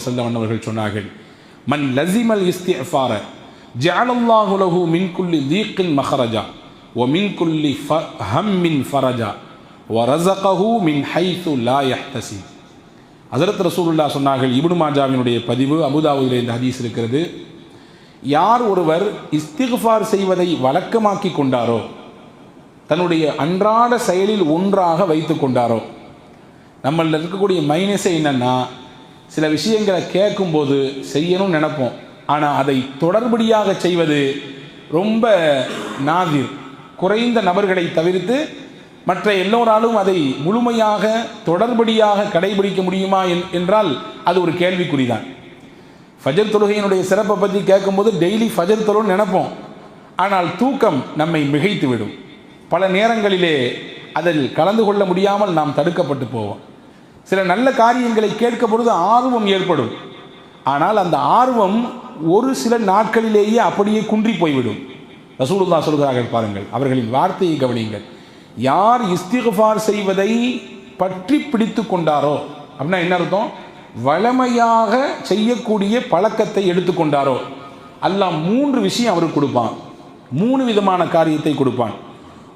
செல்லவன் அவர்கள் சொன்னார்கள், மன் லஸிமல் இஸ்திஃபார ஜஅலல்லாஹு லஹு மின் குல்லி தீக்கின் மஹரஜா வ மின் குல்லி ஹம்மின் ஃபரஜா வ ரஸகஹு மின் ஹைது லா யஹ்தசிப். ஹஸரத் ரசூலுல்லாஹ் சொன்னார்கள், இப்னு மாஜாவினுடைய பதிவு, அபூதாவுதிலே இந்த ஹதீஸ் இருக்கிறது. யார் ஒருவர் இஸ்திக்ஃபார் செய்வதை வழக்கமாக்கி கொண்டாரோ, தன்னுடைய அன்றாட செயலில் ஒன்றாக வைத்து கொண்டாரோ, நம்மளில் இருக்கக்கூடிய மைனஸே என்னென்னா, சில விஷயங்களை கேட்கும்போது செய்யணும்னு நினைப்போம், ஆனால் அதை தொடர்படியாக செய்வது ரொம்ப நாதிர், குறைந்த நபர்களை தவிர்த்து மற்ற எல்லோராலும் அதை முழுமையாக தொடர்படியாக கடைபிடிக்க முடியுமா என்றால் அது ஒரு கேள்விக்குறிதான். ஃபஜர் தொழுகையினுடைய சிறப்பை பற்றி கேட்கும்போது டெய்லி ஃபஜர் தொழுன்னு நினைப்போம், ஆனால் தூக்கம் நம்மை மிகைத்து விடும். பல நேரங்களிலே அதில் கலந்து கொள்ள முடியாமல் நாம் தடுக்கப்பட்டு போவோம். சில நல்ல காரியங்களை கேட்க பொழுது ஆர்வம் ஏற்படும், ஆனால் அந்த ஆர்வம் ஒரு சில நாட்களிலேயே அப்படியே குன்றி போய்விடும். ரசூலுல்லாஹ் சொல்கிறார்கள், பாருங்கள், அவர்களின் வார்த்தையை கவனியுங்கள். யார் இஸ்திக்ஃபார் செய்வதை பற்றி பிடித்து கொண்டாரோ, அப்படின்னா என்ன அர்த்தம்? வளமையாக செய்யக்கூடிய பழக்கத்தை எடுத்துக்கொண்டாரோ, அல்லாஹ் 3 விஷயம் அவருக்கு கொடுப்பான், 3 விதமான காரியத்தை கொடுப்பான்.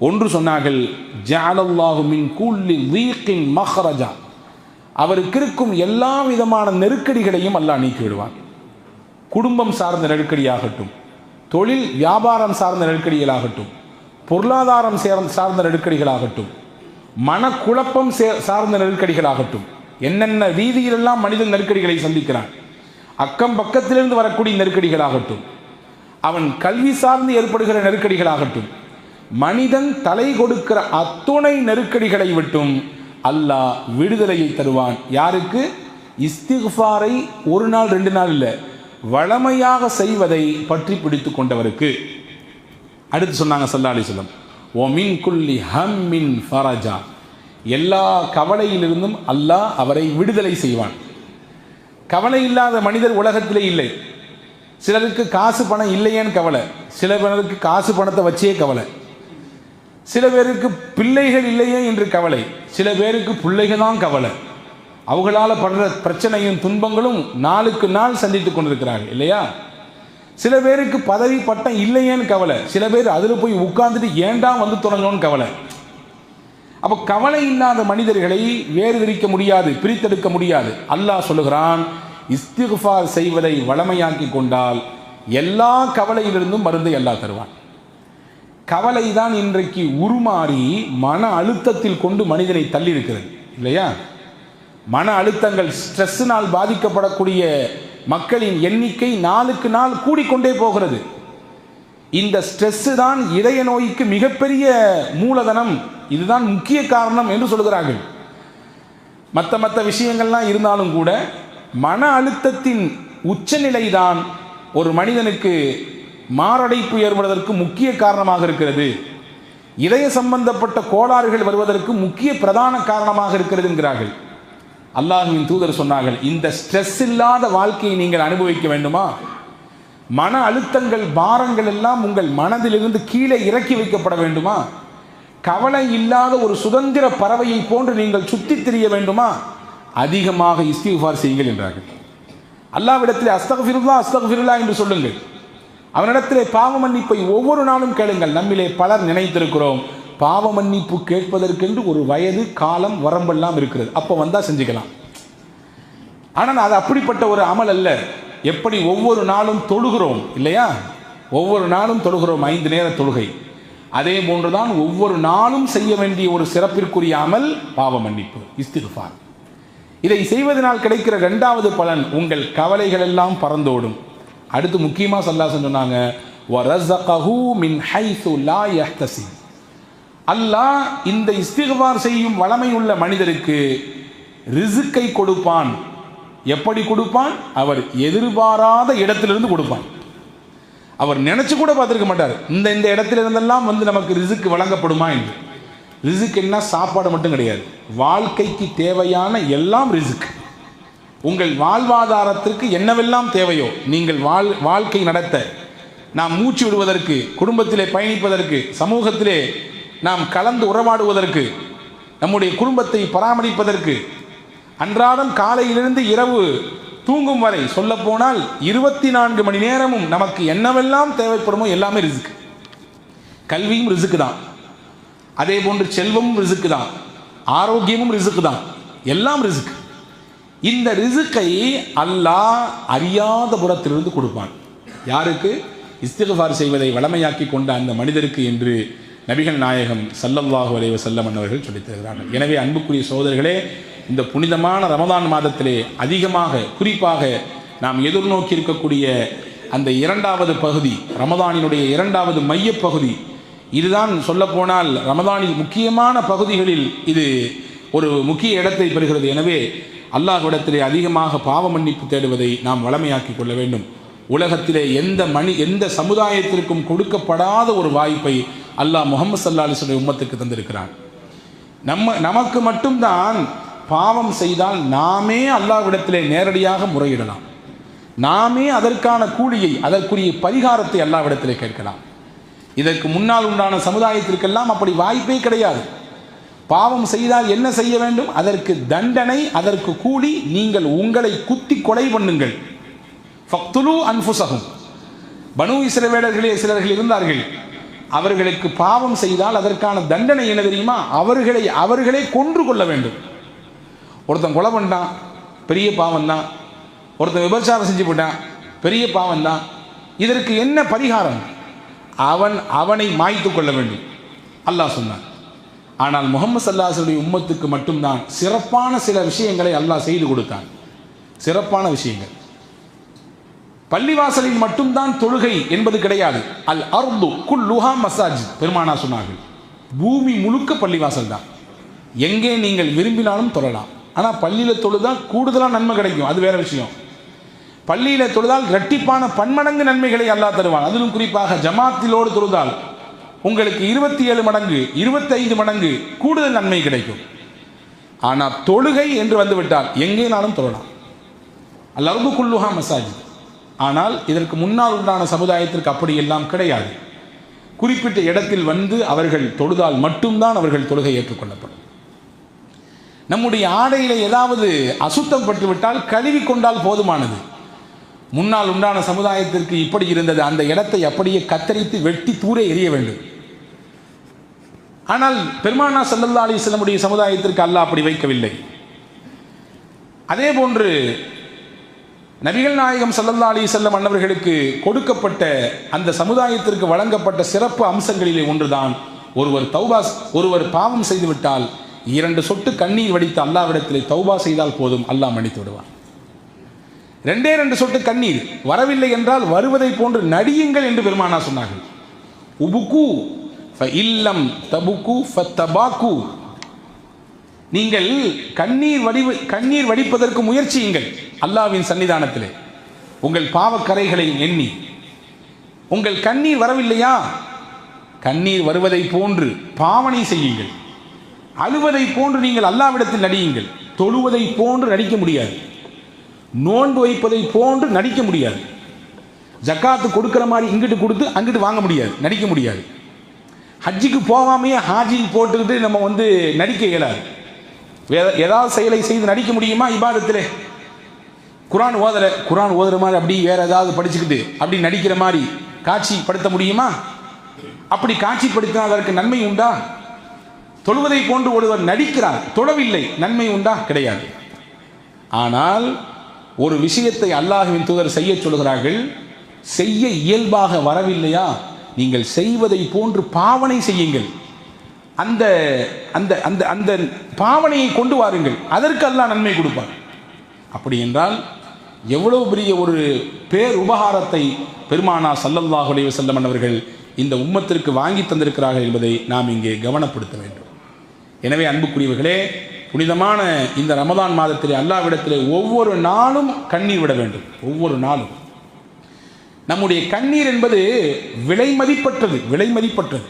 ஒன்று சொன்னார்கள், ஜஅலல்லாஹு மின் குல்லி தீக்கின் மஹ்ரஜா, அவருக்கு இருக்கும் எல்லா விதமான நெருக்கடிகளையும் அல்லாஹ் நீக்கி விடுவான். குடும்பம் சார்ந்த நெருக்கடியாகட்டும், தொழில் வியாபாரம் சார்ந்த நெருக்கடிகளாகட்டும், பொருளாதாரம் சார்ந்த நெருக்கடிகளாகட்டும், மனக்குழப்பம் சார்ந்த நெருக்கடிகளாகட்டும், என்னென்ன ரீதியிலெல்லாம் மனிதன் நெருக்கடிகளை சந்திக்கிறான், அக்கம் பக்கத்திலிருந்து வரக்கூடிய நெருக்கடிகளாகட்டும், அவன் கல்வி சார்ந்து ஏற்படுகிற நெருக்கடிகளாகட்டும், மனிதன் தலை கொடுக்கிற அத்துணை நெருக்கடிகளை விட்டும் அல்லாஹ் விடுதலையை தருவான். யாருக்கு? இஸ்திக்ஃபாரை 1 நாள் 2 நாள் இல்லை, வளமையாக செய்வதை பற்றி பிடித்து கொண்டவருக்கு. அடுத்து சொன்னாங்க ஸல்லல்லாஹு அலைஹி வஸல்லம், ஓ மின் குல்லி ஹம்மின் ஃபரஜா, எல்லா கவலையிலிருந்தும் அல்லாஹ் அவரை விடுதலை செய்வான். கவலை இல்லாத மனிதர் உலகத்திலே இல்லை. சிலருக்கு காசு பணம் இல்லையேன்னு கவலை, சில பேருக்கு காசு பணத்தை வச்சே கவலை, சில பேருக்கு பிள்ளைகள் இல்லையே என்று கவலை, சில பேருக்கு பிள்ளைகள் தான் கவலை. அவங்களால் படுற பிரச்சனையும் துன்பங்களும் நாளுக்கு நாள் சந்தித்து கொண்டிருக்கிறார்கள் இல்லையா? சில பேருக்கு பதவி பட்டம் இல்லையேன்னு கவலை, சில பேர் அதில் போய் உட்கார்ந்துட்டு ஏண்டா வந்து தொடங்கணும்னு கவலை. அப்போ கவலை இல்லாத மனிதர்களை வேறு விரிக்க முடியாது, பிரித்தெடுக்க முடியாது. அல்லாஹ் சொல்லுகிறான், இஸ்திக்ஃபார் செய்வதை வளமையாக்கி கொண்டால் எல்லா கவலையிலிருந்தும் மருந்தை அல்லாஹ் தருவான். கவலை தான் இன்றைக்கு உருமாறி மன அழுத்தத்தில் கொண்டு மனிதனை தள்ளி இருக்கிறது இல்லையா? மன அழுத்தங்கள், ஸ்ட்ரெஸ்ஸினால் பாதிக்கப்படக்கூடிய மக்களின் எண்ணிக்கை நாளுக்கு நாள் கூடிக்கொண்டே போகிறது. இந்த ஸ்ட்ரெஸ்ஸு தான் இதய நோய்க்கு மிகப்பெரிய மூலதனம், இதுதான் முக்கிய காரணம் என்று சொல்கிறார்கள். மற்ற விஷயங்கள்லாம் இருந்தாலும் கூட மன அழுத்தத்தின் உச்சநிலை தான் ஒரு மனிதனுக்கு மாரடைப்பு ஏற்படுவதற்கு முக்கிய காரணமாக இருக்கிறது. இதய சம்பந்தப்பட்ட கோளாறுகள் வருவதற்கு முக்கிய பிரதான காரணமாக இருக்கிறது என்கிறார்கள். அல்லாஹ்வின் தூதர் சொன்னார்கள், இந்த ஸ்ட்ரெஸ் இல்லாத வாழ்க்கையை நீங்கள் அனுபவிக்க வேண்டுமா? மன அழுத்தங்கள், பாரங்கள் எல்லாம் உங்கள் மனதிலிருந்து கீழே இறக்கி வைக்கப்பட வேண்டுமா? கவலை இல்லாத ஒரு சுதந்திர பறவையை போன்று நீங்கள் சுற்றி திரிய வேண்டுமா? அதிகமாக இஸ்திக்ஃபார் செய்யுங்கள் என்றார்கள். அல்லாஹ்விடத்தில் அஸ்தக்ஃபிருல்லாஹ் அஸ்தக்ஃபிருல்லாஹ் என்று சொல்லுங்கள். அவனிடத்திலே பாவ மன்னிப்பை ஒவ்வொரு நாளும் கேளுங்கள். நம்மிலே பலர் நினைத்திருக்கிறோம், பாவ மன்னிப்பு கேட்பதற்கென்று ஒரு வயது, காலம், வரம்பெல்லாம் இருக்கிறது, அப்போ வந்தால் செஞ்சுக்கலாம். ஆனால் அது அப்படிப்பட்ட ஒரு அமல் அல்ல. எப்படி ஒவ்வொரு நாளும் தொழுகிறோம் இல்லையா? ஒவ்வொரு நாளும் தொழுகிறோம் 5 நேர தொழுகை, அதே போன்றுதான் ஒவ்வொரு நாளும் செய்ய வேண்டிய ஒரு சிறப்பிற்குரிய அமல் பாவ மன்னிப்பு, இஸ்திக்ஃபார். இதை செய்வதனால் கிடைக்கிற 2வது பலன், உங்கள் கவலைகள் எல்லாம் பறந்தோடும். அடுத்து முக்கியமாக ஸல்லல்லாஹு அலைஹி சொன்னாங்க, வரஸகஹு மின் ஹைது லா யஹ்தசிப், அல்லாஹ் இந்த இஸ்திக்ஃபார் செய்யும் வளமை உள்ள மனிதருக்கு ரிஸ்கை கொடுப்பான். எப்படி கொடுப்பான்? அவர் எதிர்பாராத இடத்திலிருந்து கொடுப்பான். அவர் நினைச்சு கூட பார்த்துருக்க மாட்டார், இந்த இடத்துல இருந்தெல்லாம் வந்து நமக்கு ரிஸ்க் வழங்கப்படுமா என்று. ரிஸ்க் என்ன? சாப்பாடு மட்டும் கிடையாது, வாழ்க்கைக்கு தேவையான எல்லாம் ரிஸ்க். உங்கள் வாழ்வாதாரத்திற்கு என்னவெல்லாம் தேவையோ, நீங்கள் வாழ்க்கை நடத்த, நாம் மூச்சு விடுவதற்கு, குடும்பத்திலே பயணிப்பதற்கு, சமூகத்திலே நாம் கலந்து உறவாடுவதற்கு, நம்முடைய குடும்பத்தை பராமரிப்பதற்கு, அன்றாடம் காலையிலிருந்து இரவு தூங்கும் வரை, சொல்ல போனால் 24 மணி நேரமும் நமக்கு என்னவெல்லாம் தேவைப்படுமோ எல்லாமே ரிஸ்க். கல்வியும் ரிஸ்க் தான், அதே போன்று செல்வமும் ரிஸ்க் தான், ஆரோக்கியமும் ரிஸ்க் தான், எல்லாம் ரிஸ்க். இந்த ரிஸ்கை அல்லாஹ் அறியாத புறத்திலிருந்து கொடுப்பான். யாருக்கு? இஸ்திக்ஃபார் செய்வதை வளமையாக்கி கொண்ட அந்த மனிதருக்கு என்று நபிகள் நாயகம் ஸல்லல்லாஹு அலைஹி வஸல்லம் அவர்கள் சொல்லித் தருகிறார்கள். எனவே அன்புக்குரிய சகோதரர்களே, இந்த புனிதமான ரமதான் மாதத்திலே அதிகமாக குறிப்பாக நாம் எதிர்நோக்கி இருக்கக்கூடிய அந்த இரண்டாவது பகுதி, ரமதானினுடைய இரண்டாவது மையப்பகுதி, இதுதான் சொல்லப்போனால் ரமதானில் முக்கியமான பகுதிகளில் இது ஒரு முக்கிய இடத்தை பெறுகிறது. எனவே அல்லாஹ்விடத்திலே அதிகமாக பாவ மன்னிப்பு தேடுவதை நாம் வளமையாக்கி கொள்ள வேண்டும். உலகத்திலே எந்த சமுதாயத்திற்கும் கொடுக்கப்படாத ஒரு வாய்ப்பை அல்லாஹ் முஹம்மது ஸல்லல்லாஹு அலைஹி வஸல்லம் உம்மத்துக்கு தந்திருக்கிறான். நமக்கு மட்டும்தான் பாவம் செய்தால் நாமே அல்லாஹ்விடத்திலே நேரடியாக முறையிடலாம், நாமே அதற்கான கூலியை, அதற்குரிய பரிகாரத்தை அல்லாஹ்விடத்திலே கேட்கலாம். இதற்கு முன்னால் உண்டான சமுதாயத்திற்கெல்லாம் அப்படி வாய்ப்பே கிடையாது. பாவம் செய்தால் என்ன செய்ய வேண்டும்? அதற்கு தண்டனை, அதற்கு கூலி, நீங்கள் உங்களை குத்தி கொலை பண்ணுங்கள். ஃபக்துலு அன்ஃபுஸஹும். பனு இஸ்ரவேலர்களே சிலர்கள் இருந்தார்கள், அவர்களுக்கு பாவம் செய்தால் அதற்கான தண்டனை என்ன தெரியுமா? அவர்களே கொன்று கொள்ள வேண்டும். ஒருத்தன் கொலை பண்ணிட்டான், பெரிய பாவம் தான். ஒருத்தன் விபச்சாரம் செஞ்சு போட்டான், பெரிய பாவம் தான். இதற்கு என்ன பரிகாரம்? அவனை மாய்த்து கொள்ள வேண்டும் அல்லாஹ் சொன்னான். ஆனால் முஹம்மது ஸல்லல்லாஹு அலைஹி வஸல்லம் உம்மத்துக்கு மட்டும்தான் சிறப்பான சில விஷயங்களை அல்லாஹ் செய்து கொடுத்தான். சிறப்பான விஷயங்கள். பள்ளிவாசலில் மட்டும்தான் தொழுகை என்பது கிடையாது. அல் அர்து குல்லுஹா மசாஜித். பெருமானா சொன்னார்கள், பூமி முழுக்க பள்ளிவாசல் தான். எங்கே நீங்கள் விரும்பினாலும் தொழலாம். ஆனால் பள்ளியில் தொழுதால் கூடுதலாக நன்மை கிடைக்கும், அது வேற விஷயம். பள்ளியில் தொழுதால் இரட்டிப்பான பன்மடங்கு நன்மைகளை அல்லாஹ் தருவான். அதிலும் குறிப்பாக ஜமாத்திலோடு தொழுதால் உங்களுக்கு 27 மடங்கு 25 மடங்கு கூடுதல் நன்மை கிடைக்கும். ஆனால் தொழுகை என்று வந்துவிட்டால் எங்கேனாலும் தொழலாம். அல் அர்து குல்லுஹா மசாஜித். ஆனால் இதற்கு முன்னால் உண்டான சமுதாயத்திற்கு அப்படி எல்லாம் கிடையாது. குறிப்பிட்ட இடத்தில் வந்து அவர்கள் தொழுதால் மட்டும்தான் அவர்கள் தொழுகை ஏற்றுக்கொள்ளப்படும். நம்முடைய ஆடையில ஏதாவது அசுத்தம் பட்டுவிட்டால் கழுவி கொண்டால் போதுமானது. முன்னால் உண்டான சமுதாயத்திற்கு இப்படி இருந்தது, அந்த இடத்தை அப்படியே கத்தரித்து வெட்டி தூர எறிய வேண்டும். ஆனால் பெருமானா ஸல்லல்லாஹு அலைஹி வஸல்லம் சமுதாயத்திற்கு அல்லாஹ் அப்படி வைக்கவில்லை. அதே போன்று நபிகள் நாயகம் ஸல்லல்லாஹு அலைஹி வஸல்லம் அன்னவர்களுக்கு கொடுக்கப்பட்ட அந்த சமுதாயத்திற்கு வழங்கப்பட்ட சிறப்பு அம்சங்களிலே ஒன்றுதான், ஒருவர் பாவம் செய்துவிட்டால் 2 சொட்டு கண்ணீர் வடித்து அல்லாஹ்விடத்திலே தௌபா செய்தால் போதும், அல்லாஹ் மன்னித்து விடுவான். 2 சொட்டு கண்ணீர் வரவில்லை என்றால் வருவதை போன்று நடியுங்கள் என்று பெருமானா சொன்னார்கள். உபுகு ஃபஇல்லம் தபுகு ஃபத்தபாகு. நீங்கள் கண்ணீர் வடிப்பதற்கு முயற்சியுங்கள் அல்லாஹ்வின் சன்னிதானத்திலே, உங்கள் பாவக்கரைகளை எண்ணி. உங்கள் கண்ணீர் வரவில்லையா, கண்ணீர் வருவதை போன்று பாவனை செய்யுங்கள். அழுவதை போன்று நீங்கள் அல்லாஹ்விடத்தில் நடியுங்கள். தொழுவதை போன்று நடிக்க முடியாது, நோன்பு வைப்பதை போன்று நடிக்க முடியாது, ஜக்காத்து கொடுக்கிற மாதிரி இங்கிட்டு கொடுத்து அங்கிட்டு வாங்க முடியாது, நடிக்க முடியாது. ஹஜ்ஜுக்கு போகாமையே ஹாஜில் போட்டுக்கிட்டு நம்ம நடிக்க இயலாது. ஏதாவது செயலை செய்து நடிக்க முடியுமா? இபாதத்திலே குரான் ஓதுற மாதிரி அப்படி வேற ஏதாவது படிச்சுக்கிட்டு அப்படி நடிக்கிற மாதிரி காட்சிப்படுத்த முடியுமா? அப்படி காட்சிப்படுத்தினால் அதற்கு நன்மை உண்டா? தொழுவதை போன்று ஒருவர் நடிக்கிறார், தொழவில்லை, நன்மை உண்டா? கிடையாது. ஆனால் ஒரு விஷயத்தை அல்லாஹ்வின் தூதர் செய்ய சொல்கிறார்கள், செய்ய இயல்பாக வரவில்லையா, நீங்கள் செய்வதை போன்று பாவனை செய்யுங்கள். அந்த அந்த அந்த அந்த பாவனையை கொண்டு வாருங்கள், அதற்கு அல்லாஹ் நன்மை கொடுப்பார். அப்படி என்றால் எவ்வளவு பெரிய ஒரு பேர் உபகாரத்தை பெருமானா ஸல்லல்லாஹு அலைஹி வஸல்லம் அவர்கள் இந்த உம்மத்திற்கு வாங்கி தந்திருக்கிறார்கள் என்பதை நாம் இங்கே கவனப்படுத்த வேண்டும். எனவே அன்புக்குரியவர்களே, புனிதமான இந்த ரமதான் மாதத்திலே அல்லாஹ்விடத்திலே ஒவ்வொரு நாளும் கண்ணீர் விட வேண்டும். ஒவ்வொரு நாளும் நம்முடைய கண்ணீர் என்பது விலை மதிப்பற்றது.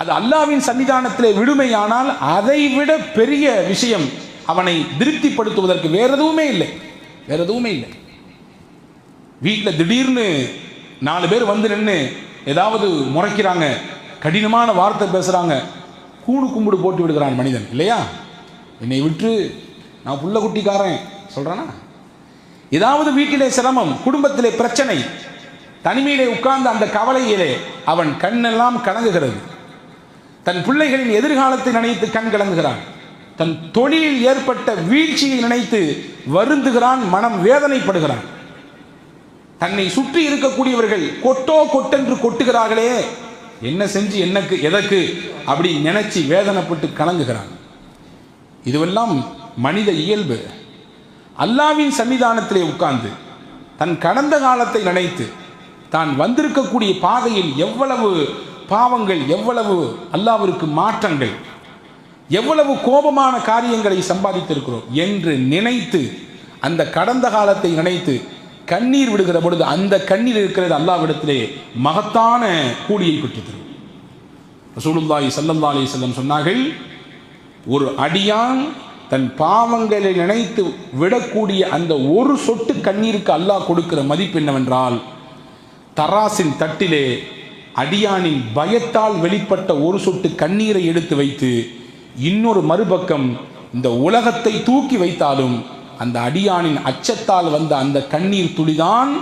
அது அல்லாஹ்வின் சன்னிதானத்திலே விடுமையானால் அதை விட பெரிய விஷயம் அவனை திருப்திப்படுத்துவதற்கு வேற எதுவுமே இல்லை. வீட்டில் திடீர்னு 4 பேர் வந்து நின்று ஏதாவது முறைக்கிறாங்க, கடினமான வார்த்தை பேசுறாங்க, கூடு கும்பிடு போட்டு விடுகிறான் மனிதன் இல்லையா? என்னை விட்டு நான் புள்ள குட்டிக்காரன் சொல்றானா? ஏதாவது வீட்டிலே சிரமம், குடும்பத்திலே பிரச்சனை, தனிமையிலே உட்கார்ந்த அந்த கவலையிலே அவன் கண்ணெல்லாம் கலங்குகிறது. தன் பிள்ளைகளின் எதிர்காலத்தை நினைத்து கண் கலங்குகிறான். தன் தொழிலில் ஏற்பட்ட வீழ்ச்சியை நினைத்து வருந்துகிறான், மனம் வேதனைப்படுகிறான். தன்னை சுற்றி இருக்கக்கூடியவர்கள் கொட்டோ கொட்டென்று கொட்டுகிறார்களே, என்ன செஞ்சு என்னக்கு எதற்கு அப்படி நினைச்சு வேதனைப்பட்டு கலங்குகிறான். இதுவெல்லாம் மனித இயல்பு. அல்லாவின் சன்னிதானத்திலே உட்கார்ந்து தன் கடந்த காலத்தை நினைத்து தான் வந்திருக்கக்கூடிய பாதையில் எவ்வளவு பாவங்கள், எவ்வளவு அல்லாஹ்விற்கு மாற்றங்கள், எவ்வளவு கோபமான காரியங்களை சம்பாதித்திருக்கிறோம் என்று நினைத்து அந்த கடந்த காலத்தை நினைத்து கண்ணீர் விடுகிற பொழுது அந்த கண்ணீர் இருக்கிறது அல்லாஹ்விடத்திலே மகத்தான கூலியை பெற்று தரும். ரசூலுல்லாஹி ஸல்லல்லாஹு அலைஹி வஸல்லம் சொன்னார்கள், ஒரு அடியான் தன் பாவங்களை நினைத்து விடக்கூடிய அந்த ஒரு சொட்டு கண்ணீருக்கு அல்லாஹ் கொடுக்கிற மதிப்பு என்னவென்றால், தராசின் தட்டிலே அடியானின் பயத்தால் வெளிப்பட்ட ஒரு சொட்டு கண்ணீரை எடுத்து வைத்து இன்னொரு மறுபக்கம் இந்த உலகத்தை தூக்கி வைத்தாலும் அந்த அடியானின் அச்சத்தால் வந்த அந்த கண்ணீர் துளிதான்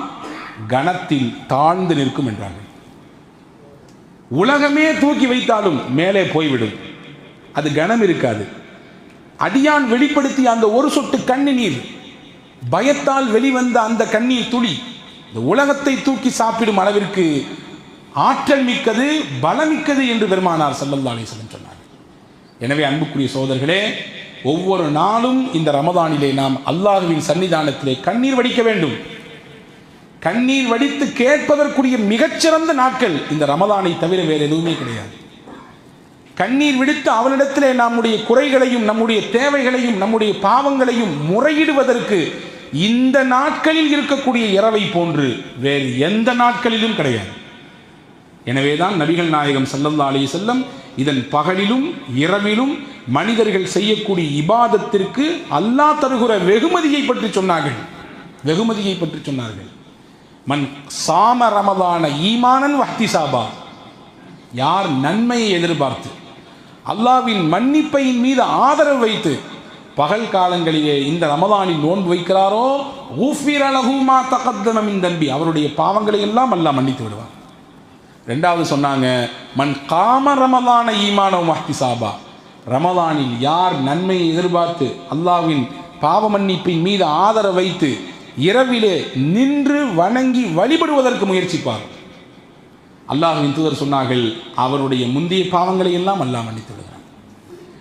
கணத்தில் தாழ்ந்து நிற்கும் என்றார்கள். உலகமே தூக்கி வைத்தாலும் மேலே போய்விடும், அது கணம் இருக்காது. அடியான் வெளிப்படுத்திய அந்த ஒரு சொட்டு கண்ணீர், பயத்தால் வெளிவந்த அந்த கண்ணீர் துளி இந்த உலகத்தை தூக்கி சாப்பிடும் அளவிற்கு ஆற்றல் மிக்கது, பலமிக்கது என்று பெருமானார் ஸல்லல்லாஹு அலைஹி வஸல்லம் சொன்னார். எனவே அன்புக்குரிய சகோதரர்களே, ஒவ்வொரு நாளும் இந்த ரமதானிலே நாம் அல்லாஹ்வின் சன்னிதானத்திலே கண்ணீர் வடிக்க வேண்டும். கண்ணீர் வடித்து கேட்பதற்குரிய மிகச்சிறந்த நாட்கள் இந்த ரமதானை தவிர வேறு எதுவுமே கிடையாது. கண்ணீர் விடுத்து அவனிடத்திலே நம்முடைய குறைகளையும் நம்முடைய தேவைகளையும் நம்முடைய பாவங்களையும் முறையிடுவதற்கு இந்த நாட்களில் இருக்கக்கூடிய இரவை போன்று வேறு எந்த நாட்களிலும் கிடையாது. எனவேதான் நபிகள் நாயகம் ஸல்லல்லாஹு அலைஹி வஸல்லம் இதன் பகலிலும் இரவிலும் மனிதர்கள் செய்யக்கூடிய இபாதத்திற்கு அல்லாஹ் தருகிற வெகுமதியை பற்றி சொன்னார்கள். வெகுமதியை பற்றி சொன்னார்கள். மன் சாம ரமதான ஈமானன் வஹ்திசாபா, யார் நன்மையை எதிர்பார்த்து அல்லாஹ்வின் மன்னிப்பையின் மீது ஆதரவு வைத்து பகல் காலங்களிலே இந்த ரமதானில் நோன்பு வைக்கிறாரோ, ஊஃபிர லஹு மா தகத்தம மின் தன்பி, அவருடைய பாவங்களை எல்லாம் அல்லாஹ் மன்னித்து விடுவார். ரெண்டாவது சொன்னாங்க, மன் காம ரமதான ஈமான வஹ்திசாபா, ரமதானில் யார் நன்மையை எதிர்பார்த்து அல்லாஹ்வின் பாவ மன்னிப்பின் மீது ஆதரவு வைத்து இரவிலே நின்று வணங்கி வழிபடுவதற்கு முயற்சிப்பார், அல்லாஹ்வின் தூதர் சொன்னார்கள், அவருடைய முந்தைய பாவங்களை எல்லாம் அல்லாஹ் மன்னித்து விடுகிறார்.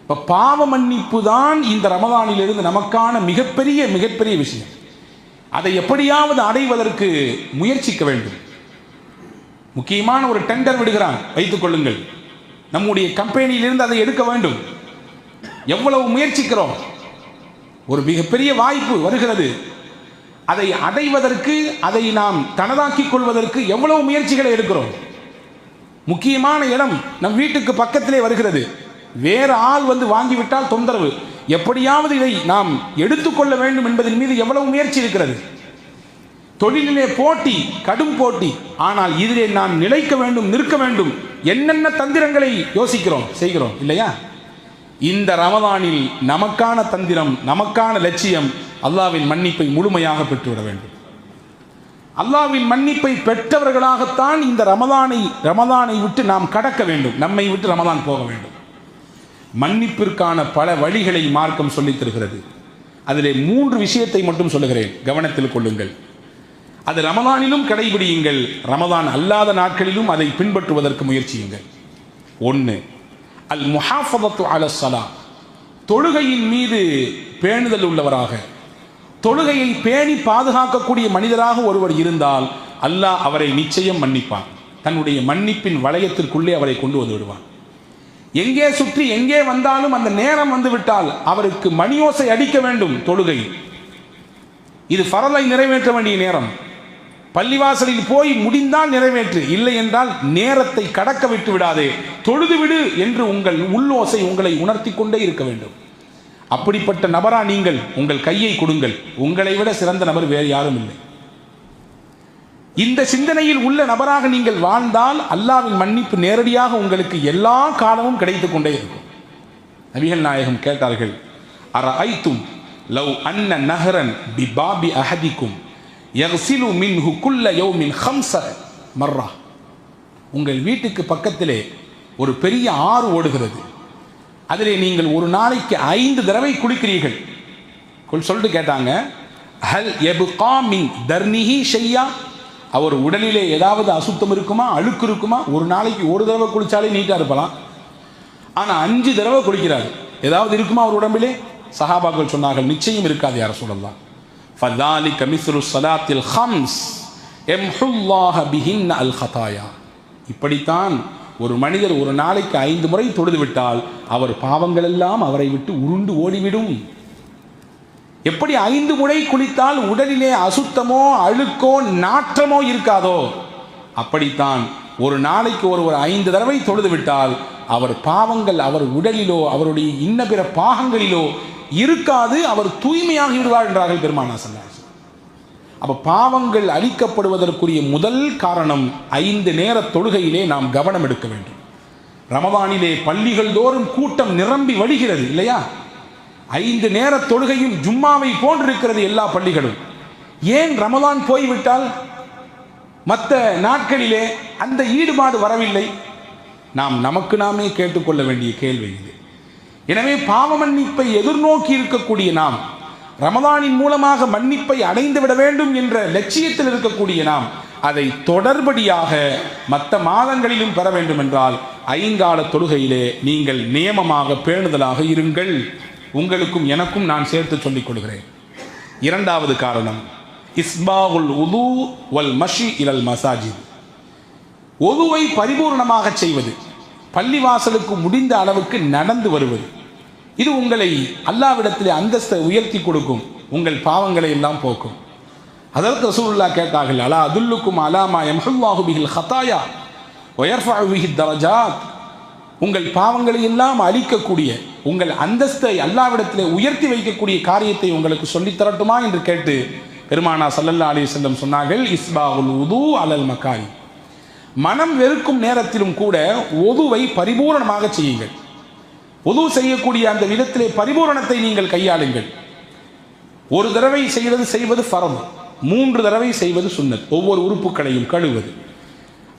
இப்போ பாவ மன்னிப்பு தான் இந்த ரமதானிலிருந்து நமக்கான மிகப்பெரிய விஷயம். அதை எப்படியாவது அடைவதற்கு முயற்சிக்க வேண்டும். முக்கியமான ஒரு டெண்டர் விடுகிறான் வைத்துக் கொள்ளுங்கள், நம்முடைய கம்பெனியிலிருந்து அதை எடுக்க வேண்டும். எவ்வளவு முயற்சிக்கிறோம், ஒரு மிகப்பெரிய வாய்ப்பு வருகிறது, அதை அடைவதற்கு, அதை நாம் தனதாக்கிக் கொள்வதற்கு எவ்வளவு முயற்சிகளை எடுக்கிறோம். முக்கியமான இடம் நம் வீட்டுக்கு பக்கத்திலே வருகிறது, வேறு ஆள் வந்து வாங்கிவிட்டால் தொந்தரவு, எப்படியாவது இதை நாம் எடுத்துக்கொள்ள வேண்டும் என்பதன் மீது எவ்வளவு முயற்சி இருக்கிறது. தொழிலிலே போட்டி, கடும் போட்டி, ஆனால் இதிலே நாம் நிலைக்க வேண்டும், நிற்க வேண்டும், என்னென்ன தந்திரங்களை யோசிக்கிறோம், செய்கிறோம் இல்லையா? இந்த ரமதானில் நமக்கான தந்திரம், நமக்கான லட்சியம் அல்லாஹ்வின் மன்னிப்பை முழுமையாக பெற்றுவிட வேண்டும். அல்லாஹ்வின் மன்னிப்பை பெற்றவர்களாகத்தான் இந்த ரமதானை விட்டு நாம் கடக்க வேண்டும், நம்மை விட்டு ரமதான் போக வேண்டும். மன்னிப்பிற்கான பல வழிகளை மார்க்கம் சொல்லித் தருகிறது. அதிலே 3 விஷயத்தை மட்டும் சொல்லுகிறேன், கவனத்தில் கொள்ளுங்கள். அது ரமதானிலும் கடைபிடியுங்கள், ரமதான் அல்லாத நாட்களிலும் அதை பின்பற்றுவதற்கு முயற்சியுங்கள். 1, அல் முஹாஃபதத்து அல ஸலா, தொழுகையின் மீது பேணுதல் உள்ளவராக, தொழுகையை பேணி பாதுகாக்கக்கூடிய மனிதராக ஒருவர் இருந்தால் அல்லாஹ் அவரை நிச்சயம் மன்னிப்பான். தன்னுடைய மன்னிப்பின் வளையத்திற்குள்ளே அவரை கொண்டு வந்து விடுவான். எங்கே சுற்றி எங்கே வந்தாலும் அந்த நேரம் வந்து விட்டால் அவருக்கு மணியோசை அடிக்க வேண்டும். தொழுகை இது ஃபரலை நிறைவேற்ற வேண்டிய நேரம். பள்ளிவாசலில் போய் முடிந்தால் நிறைவேற்று, இல்லை என்றால் நேரத்தை கடக்க விட்டு விடாதே, தொழுது விடு என்று உங்கள் உள்ளோசை உங்களை உணர்த்தி கொண்டே இருக்க வேண்டும். அப்படிப்பட்ட நபரா நீங்கள்? உங்கள் கையை கொடுங்கள், உங்களை விட சிறந்த நபர் வேறு யாரும் இல்லை. இந்த சிந்தனையில் உள்ள நபராக நீங்கள் வாழ்ந்தால் அல்லாஹ்வின் மன்னிப்பு நேரடியாக உங்களுக்கு எல்லா காலமும் கிடைத்துக் கொண்டே இருக்கும். நபிகள் நாயகம் கேட்டார்கள், அரஐத்தும் லவ் அன்ன நஹரன் பி பாபி அஹதிக்கும் யக்ஸிலு மின்ஹு குல்ல யௌமின் ஹம்ஸ மர்ரா. உங்கள் வீட்டுக்கு பக்கத்திலே ஒரு பெரிய ஆறு ஓடுகிறது, அதிலே நீங்கள் ஒரு நாளைக்கு 5 தடவை குளிக்கிறீர்கள். சொல்லிட்டு கேட்டாங்க, ஹல் யப்கா மின் தர்னிஹி ஷையா, அவர் உடலிலே ஏதாவது அசுத்தம் இருக்குமா, அழுக்கு இருக்குமா? ஒரு நாளைக்கு ஒரு தடவை குளிச்சாலே நீட்டாக இருப்பலாம், ஆனால் 5 தடவை குளிக்கிறார், ஏதாவது இருக்குமா அவர் உடம்பிலே? சஹாபாக்கள் சொன்னார்கள், நிச்சயம் இருக்காது யா ரசூலல்லாஹ். ஃபதாலிக மிஸ்ரு ஸலாத்தில் ஹம்ஸ் யம்ஹுல்லாஹு பிஹின்ன அல் ஹதாயா. இப்படித்தான் ஒரு மனிதர் ஒரு நாளைக்கு 5 முறை தொழுது விட்டால் அவர் பாவங்கள் எல்லாம் அவரை விட்டு உருண்டு ஓடிவிடும். எப்படி 5 முறை குளித்தால் உடலிலே அசுத்தமோ அழுக்கோ நாற்றமோ இருக்காதோ, அப்படித்தான் ஒரு நாளைக்கு ஒருவர் 5 தடவை தொழுது விட்டால் அவர் பாவங்கள் அவர் உடலிலோ அவருடைய இன்ன பிற பாகங்களிலோ இருக்காது, அவர் தூய்மையாகி விடுவார் என்றார்கள் பெருமானார் ஸல்லல்லாஹு அலைஹி வஸல்லம். அப்போ பாவங்கள் அழிக்கப்படுவதற்குரிய முதல் காரணம் 5 நேர தொழுகையிலே நாம் கவனம் எடுக்க வேண்டும். ரமதானிலே பள்ளிகள் தோறும் கூட்டம் நிரம்பி வழிகிறது இல்லையா? 5 நேர தொழுகையும் ஜும்மாவை போன்றிருக்கிறது எல்லா பள்ளிகளும். ஏன் ரமதான் போய்விட்டால் மற்ற நாட்களிலே அந்த ஈடுபாடு வரவில்லை? நாம் நமக்கு நாமே கேட்டுக்கொள்ள வேண்டிய கேள்வி இது. எனவே பாவ மன்னிப்பை எதிர்நோக்கி இருக்கக்கூடிய நாம், ரமதானின் மூலமாக மன்னிப்பை அடைந்துவிட வேண்டும் என்ற லட்சியத்தில் இருக்கக்கூடிய நாம் அதை தொடர்படியாக மற்ற மாதங்களிலும் பெற வேண்டும் என்றால் 5 கால தொழுகையிலே நீங்கள் நியமமாக பேணுதலாக இருங்கள். உங்களுக்கும் எனக்கும் நான் சேர்த்து சொல்லிக் கொள்கிறேன். 2வது காரணம் இஸ்பாகுல் உது வல் மஷி இலல் மசாஜித். ஒதுவை பரிபூர்ணமாக செய்வது, பள்ளிவாசலுக்கு முடிந்த அளவுக்கு நடந்து வருவது, இது உங்களை அல்லாஹ்விடத்திலே அந்தஸ்தை உயர்த்தி கொடுக்கும், உங்கள் பாவங்களை எல்லாம் போக்கும். அதற்கு ரசூலுல்லாஹ் கேட்டார்கள், அலா அதுல்லுக்கும் அலாமா யம்ஹுல்லாஹு பிஹில் ஹதாயா வ யர்ஃபஉ பிஹி தரஜாத். உங்கள் பாவங்களை எல்லாம் அழிக்கக்கூடிய, உங்கள் அந்தஸ்தை அல்லாஹ்விடத்திலே உயர்த்தி வைக்கக்கூடிய காரியத்தை உங்களுக்கு சொல்லித் தரட்டுமா என்று கேட்டு பெருமானார் ஸல்லல்லாஹு அலைஹி வஸல்லம் சொன்னார்கள், இஸ்பாகுல் உது அலல் மகாரி. மனம் வெறுக்கும் நேரத்திலும் கூட ஒதுவை பரிபூரணமாக செய்யுங்கள். ஒது செய்யக்கூடிய அந்த விதத்திலே பரிபூரணத்தை நீங்கள் கையாளுங்கள். ஒரு தடவை செய்வது ஃபர்து, 3 தடவை செய்வது சுன்னத். ஒவ்வொரு உறுப்புகளையும் கழுவது,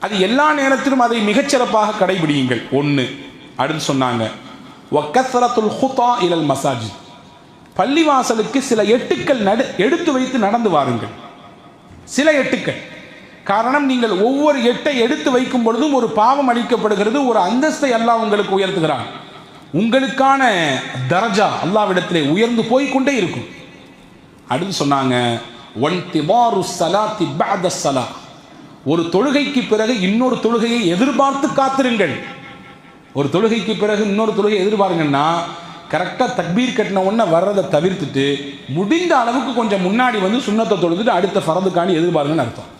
அது எல்லா நேரத்திலும் அதை மிகச்சிறப்பாக கடைபிடியுங்கள். 1. அடுத்து சொன்னாங்க வக்கஸ்ரத்துல் ஹுதா இலல் மசாஜித். பள்ளிவாசலுக்கு சில எட்டுக்கள் எடுத்து வைத்து நடந்து வாருங்கள். சில எட்டுக்கள். காரணம், நீங்கள் ஒவ்வொரு எட்டை எடுத்து வைக்கும் பொழுதும் ஒரு பாவம் அளிக்கப்படுகிறது, ஒரு அந்தஸ்தை அல்லாஹ் உங்களுக்கு உயர்த்துகிறான். உங்களுக்கான தரஜா அல்லாஹ்விடத்திலே உயர்ந்து போய்கொண்டே இருக்கும். அடுத்து சொன்னாங்க வன்திபாரு ஸலாத்தி பஅத ஸலா. ஒரு தொழுகைக்கு பிறகு இன்னொரு தொழுகையை எதிர்பார்த்து காத்திருங்கள். ஒரு தொழுகைக்கு பிறகு இன்னொரு தொழுகை எதிர்பாருங்கன்னா கரெக்டாக தக்பீர் கட்டின உடனே வர்றதை தவிர்த்துட்டு முடிந்த அளவுக்கு கொஞ்சம் முன்னாடி வந்து சுன்னத்தை தொழுதுட்டு அடுத்த ஃபரதுக்காண்டி எதிர்பாருங்கன்னு அர்த்தம்.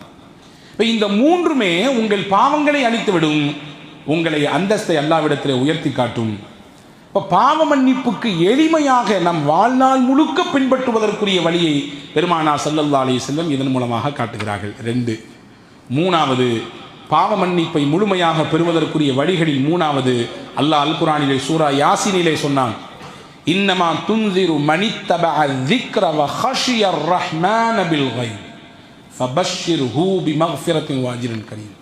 இப்போ இந்த 3மே உங்கள் பாவங்களை அழித்துவிடும், உங்களை அந்தஸ்தை அல்லாஹ்விடத்தில் உயர்த்தி காட்டும். இப்போ பாவ மன்னிப்புக்கு எளிமையாக நம் வாழ்நாள் முழுக்க பின்பற்றுவதற்குரிய வழியை பெருமானார் ஸல்லல்லாஹு அலைஹி வஸல்லம் இதன் மூலமாக காட்டுகிறார்கள். 2. 3வது பாவ மன்னிப்பை முழுமையாக பெறுவதற்குரிய வழிகளில் 3வது அல்லாஹ் அல் குர்ஆனிலே சூரா யாசீனிலே சொன்னான், இன்னமா துன்சிரு மனித்தபஅ ذிக்ர வ ஹஷியர் ரஹ்மான பில் கைப் ஃபபஷ்ஷிர்ஹு பிமக்ஃபிரத்தின் வ அஜ்ரின் கரீம்.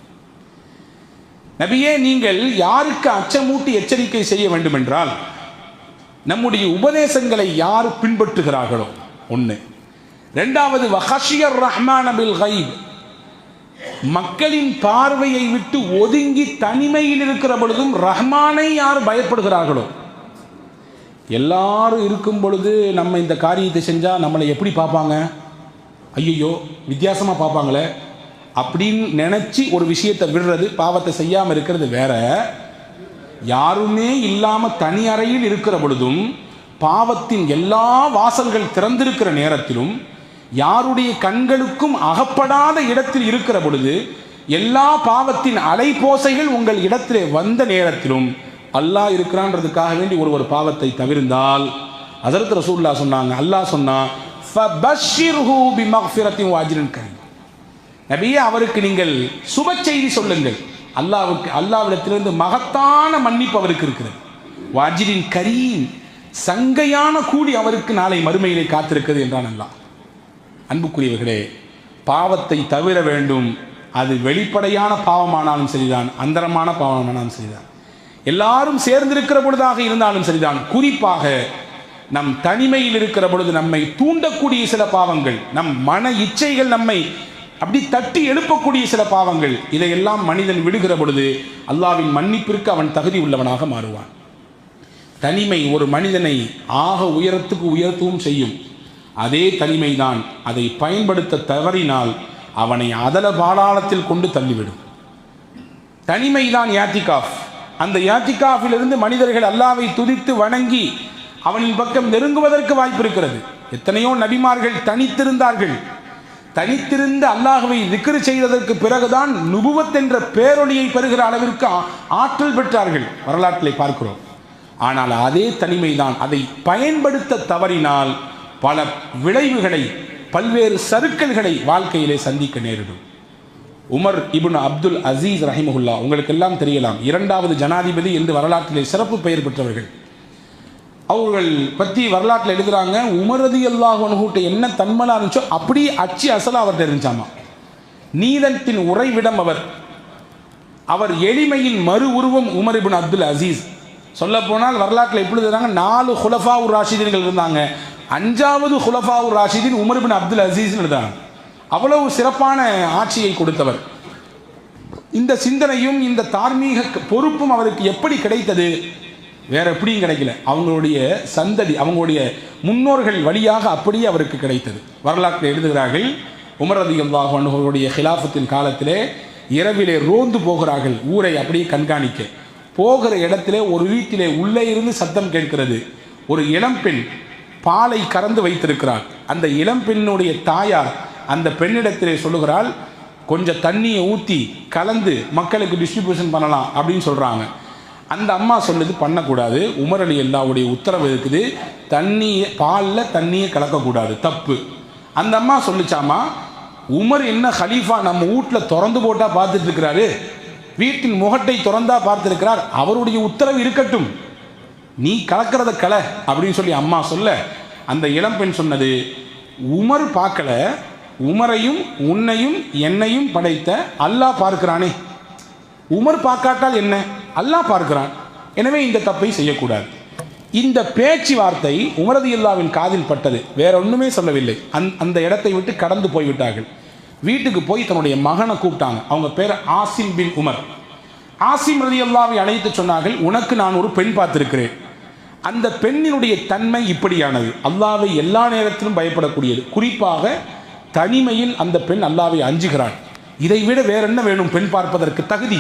நபியே, நீங்கள் யாருக்கு அச்சமூட்டி எச்சரிக்கை செய்ய வேண்டும் என்றால், நம்முடைய உபதேசங்களை யார் பின்பற்றுகிறார்களோ 1. 2வது வ ஹஷியர் ரஹ்மான பில் கைப், மக்களின் பார்வையை விட்டு ஒதுங்கி தனிமையில் இருக்கிற பொழுதும் ரஹ்மானை யார் பயப்படுகிறார்களோ. எல்லாரும் இருக்கும் பொழுது நம்ம இந்த காரியத்தை செஞ்சால் நம்மளை எப்படி பார்ப்பாங்க, ஐயோ வித்தியாசமாக பார்ப்பாங்களே அப்படின்னு நினச்சி ஒரு விஷயத்தை விடுறது, பாவத்தை செய்யாமல் இருக்கிறது வேற. யாருமே இல்லாமல் தனி அறையில் இருக்கிற பொழுதும், பாவத்தின் எல்லா வாசல்கள் திறந்திருக்கிற நேரத்திலும், யாருடைய கண்களுக்கும் அகப்படாத இடத்தில் இருக்கிற பொழுது, எல்லா பாவத்தின் அலைபோசைகள் உங்கள் இடத்திலே வந்த நேரத்திலும் அல்லாஹ் இருக்கிறான்றதுக்காக வேண்டி ஒரு பாவத்தை தவிர்ந்தால், அதற்கு ரசூலுல்லாஹ் சொன்னாங்க, அல்லாஹ் சொன்னா ஃபபஷ்ஷிர்ஹு பிமக்ஃபிரத்தின் வ அஜ்ரின் கரீம். நபியே, அவருக்கு நீங்கள் சுப செய்தி சொல்லுங்கள். அல்லாஹ்விடத்திலிருந்து மகத்தான மன்னிப்பு அவருக்கு இருக்கிறது. வ அஜ்ரின் கரீம், சங்கையான கூலி அவருக்கு நாளை மறுமையிலே காத்திருக்கிறது என்றான் அல்லாஹ். அன்புக்குரியவர்களே, பாவத்தை தவிர வேண்டும். அது வெளிப்படையான பாவமானாலும் சரிதான், அந்தரமான பாவமானாலும் சரிதான், எல்லாரும் சேர்ந்திருக்கிற பொழுதாக இருந்தாலும் சரிதான், குறிப்பாக நம் தனிமையில் இருக்கிற பொழுது நம்மை தூண்டக்கூடிய சில பாவங்கள், நம் மன இச்சைகள் நம்மை அப்படி தட்டி எழுப்பக்கூடிய சில பாவங்கள், இதையெல்லாம் மனிதன் விடுகிற பொழுது அல்லாஹ்வின் மன்னிப்பிற்கு அவன் தகுதி உள்ளவனாக மாறுவான். தனிமை ஒரு மனிதனை ஆக உயரத்துக்கு உயர்த்தவும் செய்யும். அதே தனிமைதான் அதை பயன்படுத்த தவறினால் அவனை அதல பாதாளத்தில் கொண்டு தள்ளிவிடும். தனிமைதான் யாத்திகாஃப். அந்த யாத்திகாஃபிலிருந்து மனிதர்கள் அல்லாஹ்வை துதித்து வணங்கி அவனின் பக்கம் நெருங்குவதற்கு வாய்ப்பு இருக்கிறது. எத்தனையோ நபிமார்கள் தனித்திருந்தார்கள். தனித்திருந்து அல்லாஹ்வை திக்ர் செய்ததற்கு பிறகுதான் நுபுவத் என்ற பேரொளியை பெறுகிற அளவிற்கு ஆற்றல் பெற்றார்கள், வரலாற்றிலே பார்க்கிறோம். ஆனால் அதே தனிமைதான் அதை பயன்படுத்த தவறினால் பல விளைவுகளை, பல்வேறு சறுக்கல்களை வாழ்க்கையிலே சந்திக்க நேரிடும். உமர் இப்னு அப்துல் அசீஸ் ரஹிமஹுல்லா, உங்களுக்கு எல்லாம் தெரியலாம், இரண்டாவது ஜனாதிபதி என்று வரலாற்றிலே சிறப்பு பெயர் பெற்றவர்கள். அவர்கள் பற்றி வரலாற்றில் எழுதுகிறாங்க, உமர் ரலியல்லாஹு அன்ஹு என்ன தன்மலா இருந்துச்சோ அப்படியே அச்சு அசலா அவர்கிட்ட இருந்துச்சாமா. நீதத்தின் உறைவிடம் அவர் எளிமையின் மறு உருவம் உமர் இப்னு அப்துல் அசீஸ். சொல்ல போனால் வரலாற்றில் எப்படி எழுதுறாங்க, 4 ஹுலஃபா உர் ராஷிதீன்கள் இருந்தாங்க, 5வது ஹுலஃபா உர் ராஷிதீன் உமர் இப்னு அப்துல் அசீஸ் எழுதுறாங்க. அவ்வளவு சிறப்பான ஆட்சியை கொடுத்தவர். இந்த சிந்தனையும் இந்த தார்மீக பொறுப்பும் அவருக்கு எப்படி கிடைத்தது? வேற எப்படியும் கிடைக்கல, அவங்களுடைய சந்ததி, அவங்களுடைய முன்னோர்கள் வழியாக அப்படியே அவருக்கு கிடைத்தது. வரலாற்றில் எழுதுகிறார்கள், உமர் ரலியல்லாஹு அன்ஹு அவருடைய ஹிலாஃபத்தின் காலத்திலே இரவிலே ரோந்து போகிறார்கள், ஊரை அப்படியே கண்காணிக்க. போகிற இடத்திலே ஒரு வீட்டிலே உள்ளே இருந்து சத்தம் கேட்கிறது. ஒரு இளம்பெண் பாலை கறந்து வைத்திருக்கிறாள். அந்த இளம்பெண்ணுடைய தாயார் அந்த பெண்ணிடத்திலே சொல்லுகிறாள், கொஞ்சம் தண்ணியை ஊற்றி கலந்து மக்களுக்கு டிஸ்ட்ரிபியூஷன் பண்ணலாம் அப்படின்னு சொல்கிறாங்க. அந்த அம்மா சொல்லுது, பண்ணக்கூடாது, உமர் ரலியல்லாஹுடைய உத்தரவு இருக்குது, தண்ணியை பாலில் தண்ணியை கலக்கக்கூடாது, தப்பு. அந்த அம்மா சொல்லிச்சாமா, உமர் என்ன ஹலீஃபா நம்ம வீட்டில் திறந்து போட்டால் பார்த்துட்டு இருக்கிறாரு, வீட்டின் முகட்டை திறந்தா பார்த்துருக்கிறார், அவருடைய உத்தரவு இருக்கட்டும், நீ கலக்கிறத கலை அப்படின்னு சொல்லி அம்மா சொல்ல, அந்த இளம்பெண் சொன்னது, உமர் பார்க்கல, உமரையும் உன்னையும் என்னையும் படைத்த அல்லாஹ் பார்க்கிறானே, உமர் பார்க்காட்டால் என்ன, அல்லாஹ் பார்க்கிறான், எனவே இந்த தப்பை செய்யக்கூடாது. இந்த பேச்சுவார்த்தை உமர் ரலியல்லாஹுவின் காதில் பட்டது, வேற ஒன்றுமே சொல்லவில்லை. அந்த இடத்தை விட்டு கடந்து போய்விட்டார்கள். வீட்டுக்கு போய் தன்னுடைய மகனை கூப்பிட்டாங்க. அவங்க பேர் ஆசிம் பின் உமர். ஆசிம் ரலியல்லாஹுவை அழைத்து சொன்னார்கள், உனக்கு நான் ஒரு பெண் பார்த்திருக்கிறேன். அந்த பெண்ணினுடைய தன்மை இப்படியானது, அல்லாஹ்வை எல்லா நேரத்திலும் பயப்படக்கூடியது, குறிப்பாக தனிமையில் அந்த பெண் அல்லாஹ்வை அஞ்சுகிறாள். இதை விட வேற என்ன வேணும் பெண் பார்ப்பதற்கு தகுதி?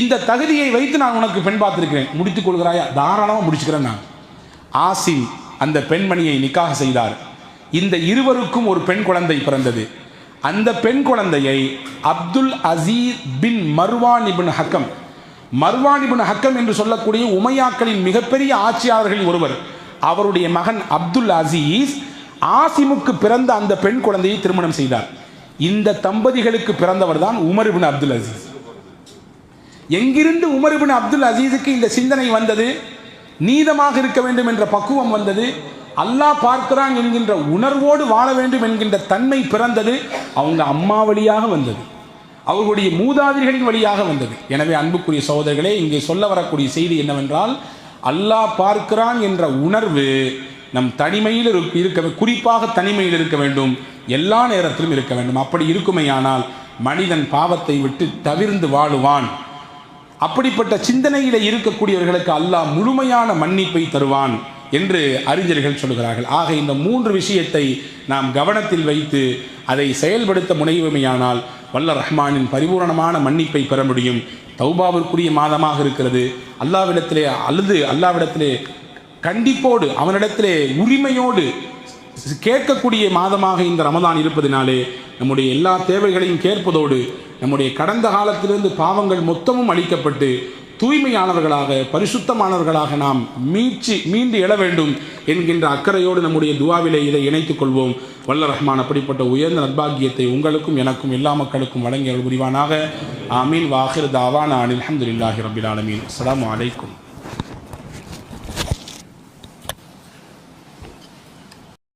இந்த தகுதியை வைத்து நான் உனக்கு பெண் பார்த்திருக்கிறேன், முடித்துக் கொள்கிறாயா? தாராளமாக முடிச்சுக்கிறேன் நான். ஆசிம் அந்த பெண்மணியை நிக்காஹ் செய்தார். இந்த இருவருக்கும் ஒரு பெண் குழந்தை பிறந்தது. அந்த பெண் குழந்தையை அப்துல் அசீஸ் பின் மர்வான் இப்னு ஹக்கம், மர்வான் இப்னு ஹக்கம் என்று சொல்லக்கூடிய உமையாக்களின் மிகப்பெரிய ஆட்சியாளர்களில் ஒருவர், அவருடைய மகன் அப்துல் அசீஸ் ஆசிமுக்கு பிறந்த அந்த பெண் குழந்தையை திருமணம் செய்தார். இந்த தம்பதிகளுக்கு பிறந்தவர் தான் உமர் இப்னு அப்துல் அசீஸ். எங்கிருந்து உமர் இப்னு அப்துல் அசீஸுக்கு இந்த சிந்தனை வந்தது? நீதமாக இருக்க வேண்டும் என்ற பக்குவம் வந்தது, அல்லாஹ் பார்க்கிறான் என்கின்ற உணர்வோடு வாழ வேண்டும் என்கின்ற தன்மை பிறந்தது. அவங்க அம்மா வழியாக வந்தது, அவர்களுடைய மூதாதையர்களின் வழியாக வந்தது. எனவே அன்புக்குரிய சகோதரர்களே, இங்கே சொல்ல வரக்கூடிய செய்தி என்னவென்றால், அல்லாஹ் பார்க்கிறான் என்ற உணர்வு நம் தனிமையில் இருக்க, குறிப்பாக தனிமையில் இருக்க வேண்டும், எல்லா நேரத்திலும் இருக்க வேண்டும். அப்படி இருக்குமையானால் மனிதன் பாவத்தை விட்டு தவிர்ந்து வாழுவான். அப்படிப்பட்ட சிந்தனையில இருக்கக்கூடியவர்களுக்கு அல்லாஹ் முழுமையான மன்னிப்பை தருவான் என்று அறிஞர்கள் சொல்கிறார்கள். ஆக இந்த 3 விஷயத்தை நாம் கவனத்தில் வைத்து அதை செயல்படுத்த முனைவுமையானால் வல்ல ரஹ்மானின் பரிபூரணமான மன்னிப்பை பெற முடியும். தௌபாவிற்குரிய மாதமாக இருக்கிறது. அல்லாவிடத்திலே அழுது, அல்லாவிடத்திலே கண்டிப்போடு, அவனிடத்திலே உரிமையோடு கேட்கக்கூடிய மாதமாக இந்த ரமதான் இருப்பதினாலே நம்முடைய எல்லா தேவைகளையும் கேட்பதோடு நம்முடைய கடந்த காலத்திலிருந்து பாவங்கள் மொத்தமும் அளிக்கப்பட்டு தூய்மையானவர்களாக, பரிசுத்தமானவர்களாக நாம் மீண்டு எழ வேண்டும் என்கின்ற அக்கறையோடு நம்முடைய துவாவிலே இதை இணைத்துக் கொள்வோம். வல்ல ரஹ்மான் அப்படிப்பட்ட உயர்ந்த நற்பாக்கியத்தை உங்களுக்கும் எனக்கும் எல்லா மக்களுக்கும் வழங்கி அருள் புரிவானாக. ஆமீன். வாஹிர் தாவானா அல்ஹம்துலில்லாஹி ரப்பில் ஆலமீன். அஸ்ஸலாமு அலைக்கும்.